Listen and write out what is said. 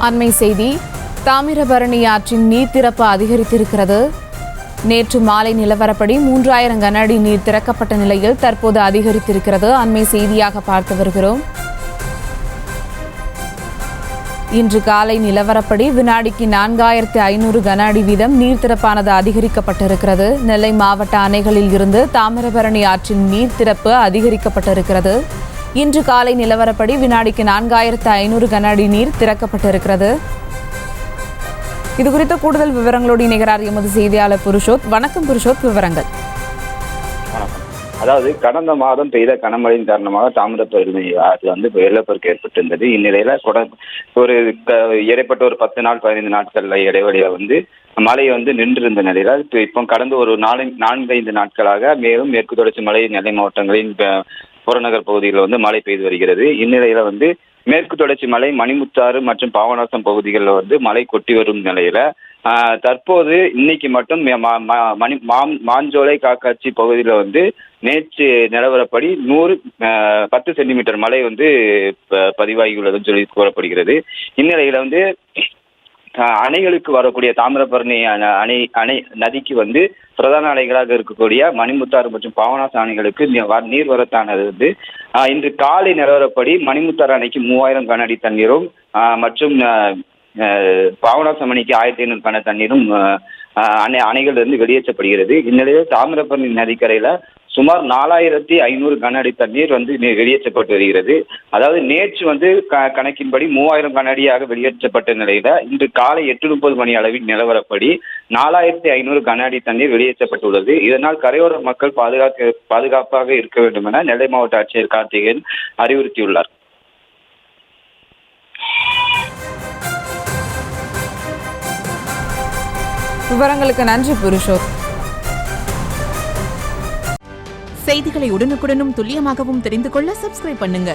அண்மை செய்தி. தாமிரபரணி ஆற்றின் நீர் திறப்பு அதிகரித்திருக்கிறது. நேற்று மாலை நிலவரப்படி 3000 கன அடி நீர் திறக்கப்பட்ட நிலையில் தற்போது அதிகரித்திருக்கிறது. அண்மை செய்தியாக பார்த்து வருகிறோம். இன்று காலை நிலவரப்படி வினாடிக்கு 4500 கன அடி வீதம் நீர் திறப்பானது அதிகரிக்கப்பட்டிருக்கிறது. நெல்லை மாவட்ட அணைகளில் இருந்து தாமிரபரணி ஆற்றின் நீர் திறப்பு அதிகரிக்கப்பட்டிருக்கிறது. இன்று காலை நிலவரப்படி வினாடிக்கு 4500 கன அடி நீர் திறக்கப்பட்டிருக்கிறது. இதுகுறித்த கூடுதல் விவரங்களோடு இணைகிறார் எமது செய்தியாளர் புருஷோத். வணக்கம் புருஷோத், விவரங்கள். அதாவது கடந்த மாதம் பெய்த கனமழையின் காரணமாக தாமிரபரணி ஆறு வெள்ளப்பெருக்கு ஏற்பட்டிருந்தது. இந்நிலையில ஒரு இடைப்பட்ட ஒரு 10 நாள் 15 நாட்கள்ல இடைவெளியில மழை நின்றிருந்த நிலையில இப்போ கடந்த ஒரு 4-5 நாட்களாக மேலும் மேற்கு தொடர்ச்சி மலை நெல்லை மாவட்டங்களின் புறநகர் பகுதிகளில் மழை பெய்து வருகிறது. இந்நிலையில மேற்கு தொடர்ச்சி மலை மணிமுத்தாறு மற்றும் பாபநாசம் பகுதிகளில் மழை கொட்டி வரும் நிலையில தற்போது இன்னைக்கு மட்டும் மாஞ்சோலை காக்காட்சி பகுதியில் நேற்று நிலவரப்படி 10 சென்டிமீட்டர் மழை பதிவாகியுள்ளதுன்னு சொல்லி கூறப்படுகிறது. இந்நிலையில அணைகளுக்கு வரக்கூடிய தாமிரபரணி அணை நதிக்கு பிரதான அணைகளாக இருக்கக்கூடிய மணிமுத்தாறு மற்றும் பாபநாசம் அணைகளுக்கு நீர் வரத்தானது இன்று காலை நிலவரப்படி மணிமுத்தாறு அணைக்கு 3000 கன அடி தண்ணீரும் மற்றும் பாபநாசம் அணைக்கு 1500 கன தண்ணீரும் அணைகளிலிருந்து வெளியேற்றப்படுகிறது. இந்நிலையில் தாமிரபரணி நதிக்கரையில சுமார் 4500 கன அடி தண்ணீர் வெளியேற்றப்பட்டு வருகிறது. அதாவது நேற்று கணக்கின்படி 3000 கன அடியாக வெளியேற்றப்பட்ட நிலையில இன்று காலை 8:30 மணி அளவில் நிலவரப்படி 4500 கன அடி தண்ணீர் வெளியேற்றப்பட்டுள்ளது. இதனால் கரையோர மக்கள் பாதுகாப்பாக இருக்க வேண்டும் என நெல்லை மாவட்ட ஆட்சியர் கார்த்திகேயன் அறிவுறுத்தியுள்ளார். விவரங்களுக்கு நன்றி புருஷோத். செய்திகளை உடனுக்குடனும் துல்லியமாகவும் தெரிந்து கொள்ள சப்ஸ்கிரைப் பண்ணுங்க.